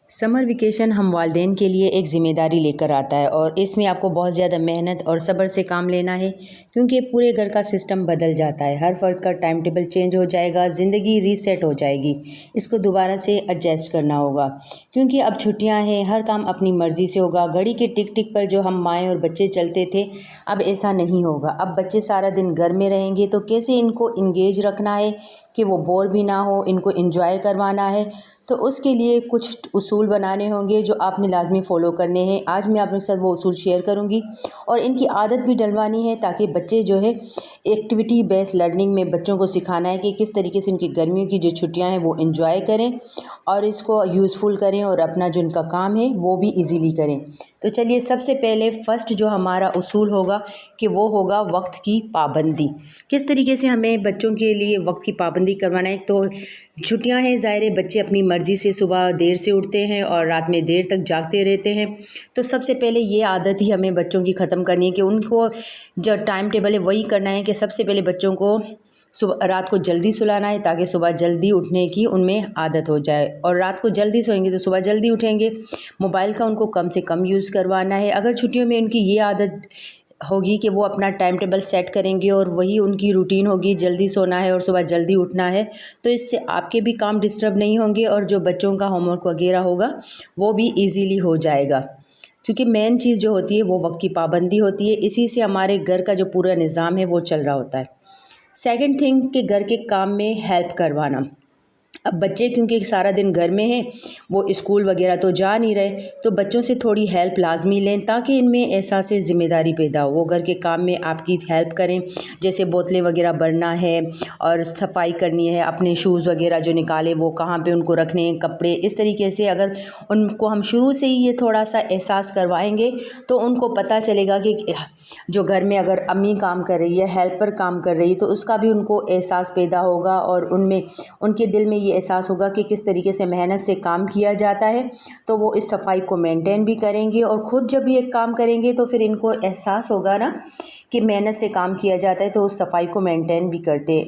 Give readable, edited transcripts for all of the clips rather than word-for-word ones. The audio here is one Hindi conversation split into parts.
समर वेकेशन हम वालिदैन के लिए एक ज़िम्मेदारी लेकर आता है और इसमें आपको बहुत ज़्यादा मेहनत और सब्र से काम लेना है क्योंकि पूरे घर का सिस्टम बदल जाता है। हर फ़र्द का टाइम टेबल चेंज हो जाएगा, ज़िंदगी रीसेट हो जाएगी। इसको दोबारा से एडजस्ट करना होगा क्योंकि अब छुट्टियां हैं, हर काम अपनी मर्ज़ी से होगा। घड़ी के टिक टिक पर जो हम माएँ और बच्चे चलते थे, अब ऐसा नहीं होगा। अब बच्चे सारा दिन घर में रहेंगे तो कैसे इनको इंगेज रखना है कि वो बोर भी ना हो, इनको एंजॉय करवाना है। तो उसके लिए कुछ उसूल बनाने होंगे जो आपने लाजमी फ़ॉलो करने हैं। आज मैं आपके साथ वो उसूल शेयर करूंगी और इनकी आदत भी डलवानी है ताकि बच्चे जो है एक्टिविटी बेस्ड लर्निंग में बच्चों को सिखाना है कि किस तरीके से इनकी गर्मियों की जो छुट्टियां हैं वो एंजॉय करें और इसको यूज़फुल करें और अपना जो इनका काम है वो भी इजीली करें। तो चलिए, सबसे पहले फ़र्स्ट जो हमारा उसूल होगा कि वो होगा वक्त की पाबंदी। किस तरीके से हमें बच्चों के लिए वक्त की पाबंदी करवाना है। तो छुट्टियां हैं, ज़ाहिर है बच्चे अपनी मर्ज़ी से सुबह देर से उठते हैं और रात में देर तक जागते रहते हैं। तो सबसे पहले ये आदत ही हमें बच्चों की ख़त्म करनी है कि उनको जो टाइम टेबल है वही करना है कि सबसे पहले बच्चों को सुबह रात को जल्दी सुलाना है ताकि सुबह जल्दी उठने की उनमें आदत हो जाए और रात को जल्दी सोएंगे तो सुबह जल्दी उठेंगे। मोबाइल का उनको कम से कम यूज़ करवाना है। अगर छुट्टियों में उनकी ये आदत होगी कि वो अपना टाइम टेबल सेट करेंगे और वही उनकी रूटीन होगी, जल्दी सोना है और सुबह जल्दी उठना है, तो इससे आपके भी काम डिस्टर्ब नहीं होंगे और जो बच्चों का होमवर्क वगैरह होगा वो भी इजीली हो जाएगा। क्योंकि मेन चीज़ जो होती है वो वक्त की पाबंदी होती है। इसी से हमारे घर का जो पूरा निज़ाम है वो चल रहा होता है। सेकंड थिंग कि घर के काम में हेल्प करवाना। अब बच्चे क्योंकि सारा दिन घर में हैं, वो स्कूल वगैरह तो जा नहीं रहे, तो बच्चों से थोड़ी हेल्प लाजमी लें ताकि इनमें एहसास ज़िम्मेदारी पैदा हो। वो घर के काम में आपकी हेल्प करें, जैसे बोतलें वगैरह भरना है और सफाई करनी है, अपने शूज़ वगैरह जो निकाले वो कहाँ पे उनको रखने हैं, कपड़े। इस तरीके से अगर उनको हम शुरू से ही ये थोड़ा सा एहसास करवाएंगे तो उनको पता चलेगा कि जो घर में अगर अम्मी काम कर रही है, हेल्पर काम कर रही है, तो उसका भी उनको एहसास पैदा होगा और उनमें उनके दिल में ये एहसास होगा कि किस तरीके से मेहनत से काम किया जाता है। तो वो इस सफाई को मेंटेन भी करेंगे और ख़ुद जब ये काम करेंगे तो फिर इनको एहसास होगा ना कि मेहनत से काम किया जाता है, तो उस सफाई को मेंटेन भी करते।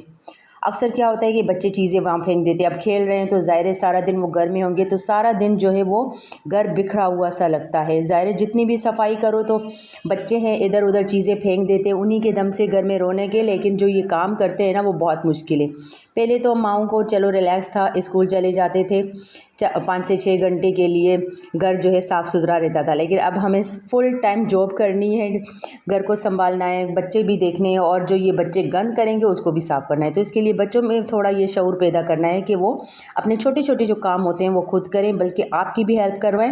अक्सर क्या होता है कि बच्चे चीज़ें वहाँ फेंक देते हैं। अब खेल रहे हैं तो ज़ाहिर है सारा दिन वो घर में होंगे तो सारा दिन जो है वो घर बिखरा हुआ सा लगता है। ज़ाहिर है जितनी भी सफाई करो तो बच्चे हैं इधर उधर चीज़ें फेंक देते हैं, उन्हीं के दम से घर में रोने के। लेकिन जो ये काम करते हैं ना वो बहुत मुश्किल है। पहले तो माओं को चलो रिलैक्स था, स्कूल चले जाते थे 5 से 6 घंटे के लिए, घर जो है साफ़ सुथरा रहता था। लेकिन अब हमें फुल टाइम जॉब करनी है, घर को संभालना है, बच्चे भी देखने हैं और जो ये बच्चे गंद करेंगे उसको भी साफ़ करना है। तो इसके लिए बच्चों में थोड़ा ये शऊर पैदा करना है कि वो अपने छोटे छोटे जो काम होते हैं वो खुद करें, बल्कि आपकी भी हेल्प करवाएं।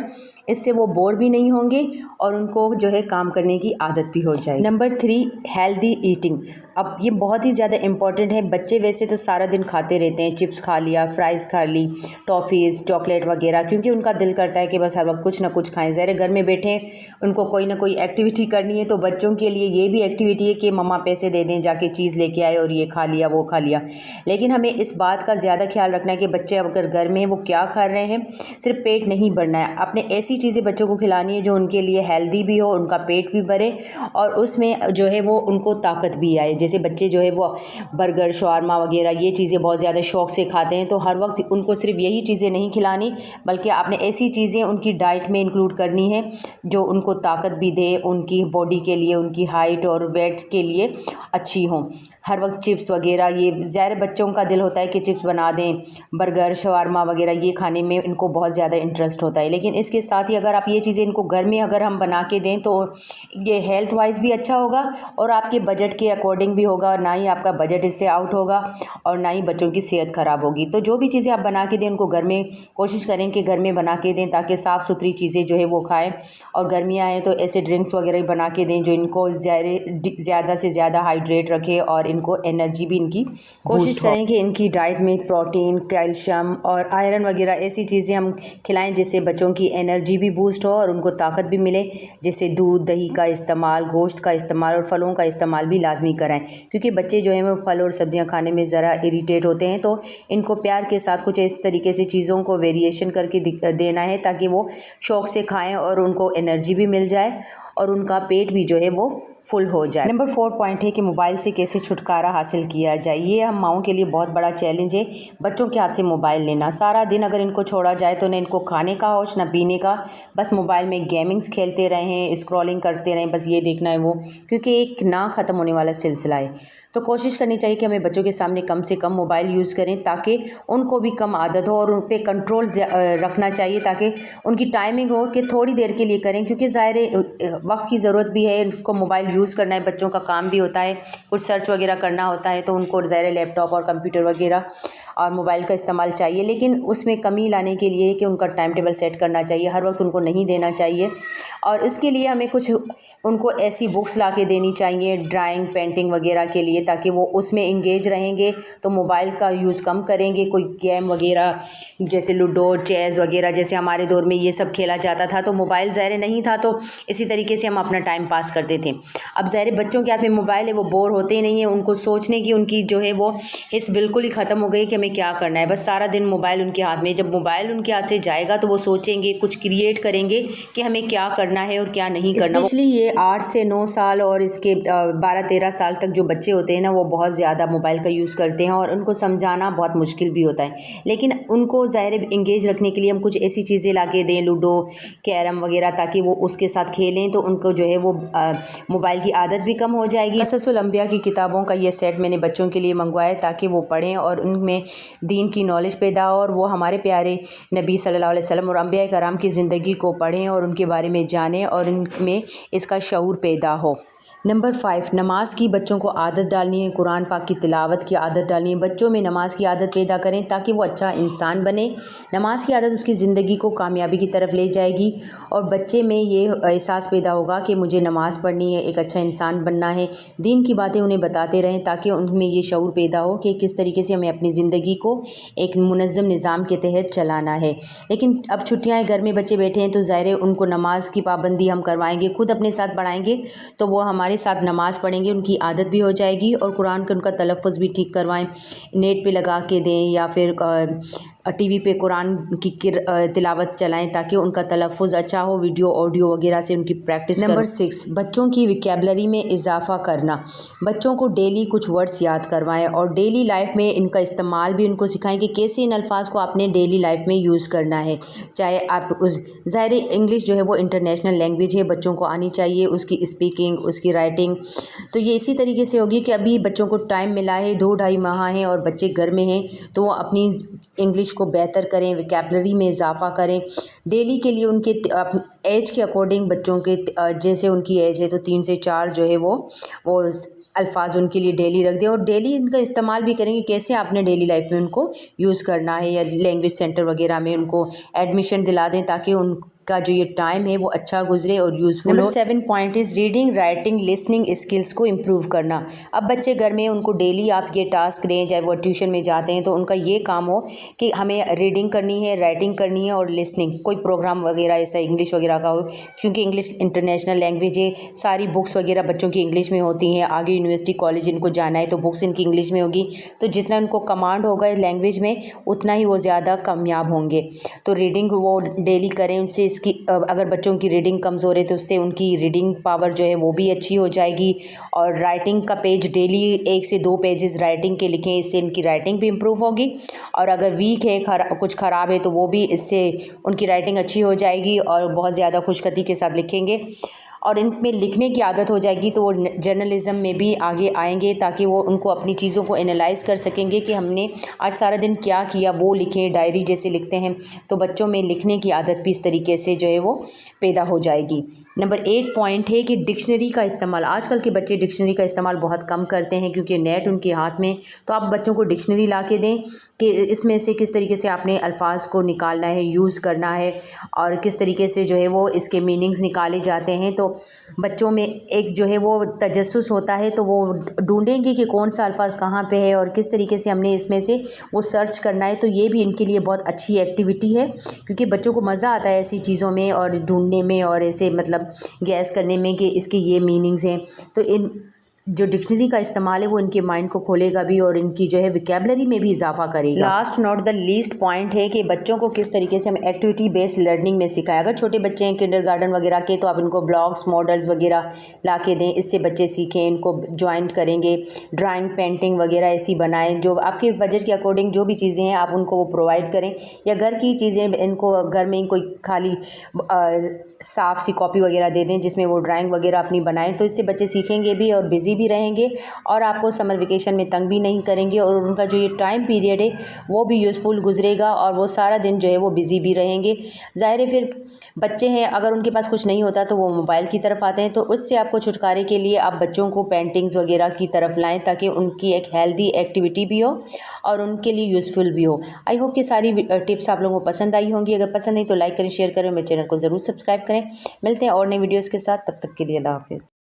इससे वो बोर भी नहीं होंगे और उनको जो है काम करने की आदत भी हो जाएगी। Number 3, healthy eating. अब ये बहुत ही ज़्यादा इंपॉर्टेंट है। बच्चे वैसे तो सारा दिन खाते रहते हैं, चिप्स खा लिया, फ्राइज़ खा ली, टॉफ़ीज़, चॉकलेट वगैरह, क्योंकि उनका दिल करता है कि बस हर वक्त कुछ ना कुछ खाएं। ज़रा घर में बैठे उनको कोई ना कोई एक्टिविटी करनी है, तो बच्चों के लिए ये भी एक्टिविटी है कि मम्मा पैसे दे दें, जाके चीज़ लेके आए और ये खा लिया वो खा लिया। लेकिन हमें इस बात का ज़्यादा ख्याल रखना है कि बच्चे अगर घर में वो क्या खा रहे हैं। सिर्फ पेट नहीं भरना है, अपने ऐसी चीज़ें बच्चों को खिलानी है जो उनके लिए हेल्दी भी हो, उनका पेट भी भरे और उसमें जो है वो उनको ताकत भी आए। जैसे बच्चे जो है वो बर्गर, शवारमा वगैरह ये चीज़ें बहुत ज़्यादा शौक़ से खाते हैं, तो हर वक्त उनको सिर्फ यही चीज़ें नहीं खिलानी, बल्कि आपने ऐसी चीज़ें उनकी डाइट में इंक्लूड करनी है जो उनको ताकत भी दे, उनकी बॉडी के लिए, उनकी हाइट और वेट के लिए अच्छी हों। हर वक्त चिप्स वगैरह, ये ज़ाहिर बच्चों का दिल होता है कि चिप्स बना दें, बर्गर, शवारमा वगैरह ये खाने में इनको बहुत ज़्यादा इंटरेस्ट होता है। लेकिन इसके साथ ही अगर आप ये चीज़ें इनको घर में अगर हम बना के दें तो ये हेल्थ वाइज भी अच्छा होगा और आपके बजट के अकॉर्डिंग भी होगा, ना ही आपका बजट इससे आउट होगा और ना ही बच्चों की सेहत ख़राब होगी। तो जो भी चीज़ें आप बना के दें उनको घर में कोशिश करें कि घर में बना के दें ताकि साफ़ सुथरी चीज़ें जो है वो खाएँ। और गर्मियाँ हैं तो ऐसे ड्रिंक्स वगैरह बना के दें जो इनको ज़्यादा से ज़्यादा हाइड्रेट रखे और इनको एनर्जी भी इनकी कोशिश करें कि इनकी डाइट में प्रोटीन, कैल्शियम और आयरन वगैरह ऐसी चीज़ें हम खिलाएं जिससे बच्चों की एनर्जी भी बूस्ट हो और उनको ताकत भी मिले। जैसे दूध, दही का इस्तेमाल, गोश्त का इस्तेमाल और फलों का इस्तेमाल भी लाजमी कराएं, क्योंकि बच्चे जो हैं वो फल और सब्जियां खाने में ज़रा इरिटेट होते हैं। तो इनको प्यार के साथ कुछ इस तरीके से चीज़ों को वेरिएशन करके देना है ताकि वो शौक़ से खाएँ और उनको एनर्जी भी मिल जाए और उनका पेट भी जो है वो फुल हो जाए। नंबर 4 पॉइंट है कि मोबाइल से कैसे छुटकारा हासिल किया जाए। ये हम माओं के लिए बहुत बड़ा चैलेंज है, बच्चों के हाथ से मोबाइल लेना। सारा दिन अगर इनको छोड़ा जाए तो न इनको खाने का होश ना पीने का, बस मोबाइल में गेमिंग्स खेलते रहें, स्क्रॉलिंग करते रहें, बस ये देखना है वो, क्योंकि एक ना ख़त्म होने वाला सिलसिला है। तो कोशिश करनी चाहिए कि हमें बच्चों के सामने कम से कम मोबाइल यूज़ करें ताकि उनको भी कम आदत हो, और उन पर कंट्रोल रखना चाहिए ताकि उनकी टाइमिंग हो कि थोड़ी देर के लिए करें, क्योंकि ज़ाहिर है वक्त की ज़रूरत भी है, उसको मोबाइल यूज़ करना है, बच्चों का काम भी होता है, कुछ सर्च वगैरह करना होता है, तो उनको ज़ाहिर है लैपटॉप और कंप्यूटर वगैरह और मोबाइल का इस्तेमाल चाहिए। लेकिन उसमें कमी लाने के लिए कि उनका टाइम टेबल सेट करना चाहिए, हर वक्त उनको नहीं देना चाहिए, और उसके लिए हमें कुछ उनको ऐसी बुक्स ला के देनी चाहिए ड्राइंग पेंटिंग वगैरह के लिए, ताकि वो उसमें इंगेज रहेंगे तो मोबाइल का यूज़ कम करेंगे। कोई गेम वगैरह जैसे लूडो, चेस वगैरह, जैसे हमारे दौर में ये सब खेला जाता था, तो मोबाइल ज़ाहिर नहीं था, तो इसी तरीके से हम अपना टाइम पास करते थे। अब ज़ाहिर बच्चों के हाथ में मोबाइल है, वो बोर होते ही नहीं है, उनको सोचने की उनकी जो है वो हिस्स बिल्कुल ही ख़त्म हो गई कि हमें क्या करना है, बस सारा दिन मोबाइल उनके हाथ में। जब मोबाइल उनके हाथ से जाएगा तो वो सोचेंगे, कुछ क्रिएट करेंगे कि हमें क्या करना है और क्या नहीं करना। स्पेशली ये 8 से 9 साल और इसके 12-13 साल तक जो बच्चे होते हैं ना, वो बहुत ज़्यादा मोबाइल का यूज़ करते हैं और उनको समझाना बहुत मुश्किल भी होता है। लेकिन उनको ज़ाहिर इंगेज रखने के लिए हम कुछ ऐसी चीज़ें ला के दें, लूडो, कैरम वगैरह, ताकि वो उसके साथ खेलें, तो उनको जो है वो मोबाइल की आदत भी कम हो जाएगी। क़ससुल अंबिया की किताबों का ये सेट मैंने बच्चों के लिए मंगवाया ताकि वो पढ़ें और उनमें दीन की नॉलेज पैदा हो, और वो हमारे प्यारे नबी सल्लल्लाहु अलैहि वसल्लम और अंबिया कराम की ज़िंदगी को पढ़ें और उनके बारे में जानें और उनमें इसका शऊर पैदा हो। नंबर 5, नमाज की बच्चों को आदत डालनी है, कुरान पाक की तिलावत की आदत डालनी है। बच्चों में नमाज की आदत पैदा करें ताकि वो अच्छा इंसान बने। नमाज की आदत उसकी ज़िंदगी को कामयाबी की तरफ ले जाएगी और बच्चे में ये एहसास पैदा होगा कि मुझे नमाज़ पढ़नी है, एक अच्छा इंसान बनना है। दीन की बातें उन्हें बताते रहें ताकि उनमें ये शऊर पैदा हो कि किस तरीके से हमें अपनी ज़िंदगी को एक मुनज़्ज़म निज़ाम के तहत चलाना है। लेकिन अब छुट्टियाँ, घर में बच्चे बैठे हैं, तो ज़ाहिर है उनको नमाज की पाबंदी हम करवाएंगे, खुद अपने साथ पढ़ाएंगे, तो वो हमारे साथ नमाज़ पढ़ेंगे, उनकी आदत भी हो जाएगी, और कुरान का उनका तलफ़्फ़ुज़ भी ठीक करवाएं, नेट पे लगा के दें या फिर टीवी पे कुरान की तिलावत चलाएं ताकि उनका तलफ़्फ़ुज़ अच्छा हो, वीडियो ऑडियो वगैरह से उनकी प्रैक्टिस। नंबर 6, बच्चों की विकेबलरी में इजाफ़ा करना। बच्चों को डेली कुछ वर्ड्स याद करवाएं और डेली लाइफ में इनका इस्तेमाल भी उनको सिखाएं कि कैसे इन अल्फाज को आपने डेली लाइफ में यूज़ करना है। चाहे आप उस ज़ाहिर इंग्लिश जो है वो इंटरनेशनल लैंग्वेज है, बच्चों को आनी चाहिए, उसकी स्पीकिंग, उसकी राइटिंग। तो ये इसी तरीके से होगी कि अभी बच्चों को टाइम मिला है, 2-2.5 माह हैं और बच्चे घर में हैं, तो वो अपनी इंग्लिश को बेहतर करें, वोकैबुलरी में इजाफ़ा करें। डेली के लिए उनके एज के अकॉर्डिंग, बच्चों के जैसे उनकी एज है तो 3 से 4 जो है वो अल्फाज उनके लिए डेली रख दें, और डेली इनका इस्तेमाल भी करेंगे कैसे आपने डेली लाइफ में उनको यूज़ करना है, या लैंग्वेज सेंटर वगैरह में उनको एडमिशन दिला दें ताकि उनका जो ये टाइम है वो अच्छा गुजरे और यूज़फुल हो। Number 7 point is reading, writing, listening skills को इम्प्रूव करना। अब बच्चे घर में, उनको डेली आप ये टास्क दें, चाहे वो ट्यूशन में जाते हैं तो उनका ये काम हो कि हमें रीडिंग करनी है, राइटिंग करनी है और लिसनिंग, कोई प्रोग्राम वगैरह ऐसा इंग्लिश वगैरह का हो, क्योंकि इंग्लिश इंटरनेशनल लैंग्वेज है, सारी बुक्स वगैरह बच्चों की इंग्लिश में होती हैं। आगे यूनिवर्सिटी कॉलेज इनको जाना है तो बुक्स इनकी इंग्लिश में होगी, तो जितना उनको कमांड होगा इस लैंग्वेज में उतना ही वो ज़्यादा कामयाब होंगे। तो रीडिंग वो डेली करें, उनसे इसकी अगर बच्चों की रीडिंग कमज़ोर है तो उससे उनकी रीडिंग पावर जो है वो भी अच्छी हो जाएगी। और राइटिंग का पेज डेली 1 से 2 पेजेस राइटिंग के लिखें, इससे इनकी राइटिंग भी इम्प्रूव होगी। और अगर वीक है, कुछ ख़राब है, तो वो भी इससे उनकी राइटिंग अच्छी हो जाएगी और बहुत ज़्यादा खुशखती के साथ लिखेंगे और इनमें लिखने की आदत हो जाएगी, तो वो जर्नलिज़म में भी आगे आएंगे ताकि वो उनको अपनी चीज़ों को एनालाइज़ कर सकेंगे कि हमने आज सारा दिन क्या किया, वो लिखें, डायरी जैसे लिखते हैं। तो बच्चों में लिखने की आदत भी इस तरीके से जो है वो पैदा हो जाएगी। नंबर 8 पॉइंट है कि डिक्शनरी का इस्तेमाल। आजकल के बच्चे डिक्शनरी का इस्तेमाल बहुत कम करते हैं क्योंकि नेट उनके हाथ में, तो आप बच्चों को डिक्शनरी ला के दें कि इसमें से किस तरीके से आपने अल्फाज को निकालना है, यूज़ करना है और किस तरीके से जो है वो इसके मीनिंग्स निकाले जाते हैं। तो बच्चों में एक जो है वो तजस्सुस होता है, तो वो ढूंढेंगे कि कौन सा अल्फाज कहाँ पे है और किस तरीके से हमने इसमें से वो सर्च करना है। तो ये भी इनके लिए बहुत अच्छी एक्टिविटी है क्योंकि बच्चों को मज़ा आता है ऐसी चीज़ों में और ढूंढने में और ऐसे मतलब गैस करने में कि इसके ये मीनिंग्स हैं। तो इन जो डिक्शनरी का इस्तेमाल है वो इनके माइंड को खोलेगा भी और इनकी जो है विकेबलरी में भी इजाफा करेगा। Last not the least point है कि बच्चों को किस तरीके से हम एक्टिविटी बेस्ड लर्निंग में सिखाएं। अगर छोटे बच्चे हैं किंडरगार्टन वगैरह के, तो आप इनको ब्लॉक्स मॉडल्स वगैरह ला के दें, इससे बच्चे सीखें, इनको ज्वाइंट करेंगे, ड्राइंग पेंटिंग वगैरह ऐसी बनाएं। जो आपके बजट के अकॉर्डिंग जो भी चीज़ें हैं आप उनको वो प्रोवाइड करें, या घर की चीज़ें इनको घर में कोई खाली साफ़ सी कॉपी वगैरह दे दें जिसमें वो ड्राइंग वगैरह अपनी बनाएं। तो इससे बच्चे सीखेंगे भी और बिज़ी भी रहेंगे और आपको समर वेकेशन में तंग भी नहीं करेंगे, और उनका जो ये टाइम पीरियड है वो भी यूज़फुल गुजरेगा और वो सारा दिन जो है वो बिज़ी भी रहेंगे। ज़ाहिर है फिर बच्चे हैं, अगर उनके पास कुछ नहीं होता तो वो मोबाइल की तरफ आते हैं, तो उससे आपको छुटकारे के लिए आप बच्चों को पेंटिंग्स वगैरह की तरफ लाएँ ताकि उनकी एक हेल्दी एक्टिविटी भी हो और उनके लिए यूज़फुल भी हो। आई होप कि सारी टिप्स आप लोगों को पसंद आई होंगी। अगर पसंद आई तो लाइक करें, शेयर करें, मेरे चैनल को ज़रूर सब्सक्राइब करें। मिलते हैं और नए वीडियोज़ के साथ, तब तक के लिए अल्लाह हाफ़िज़।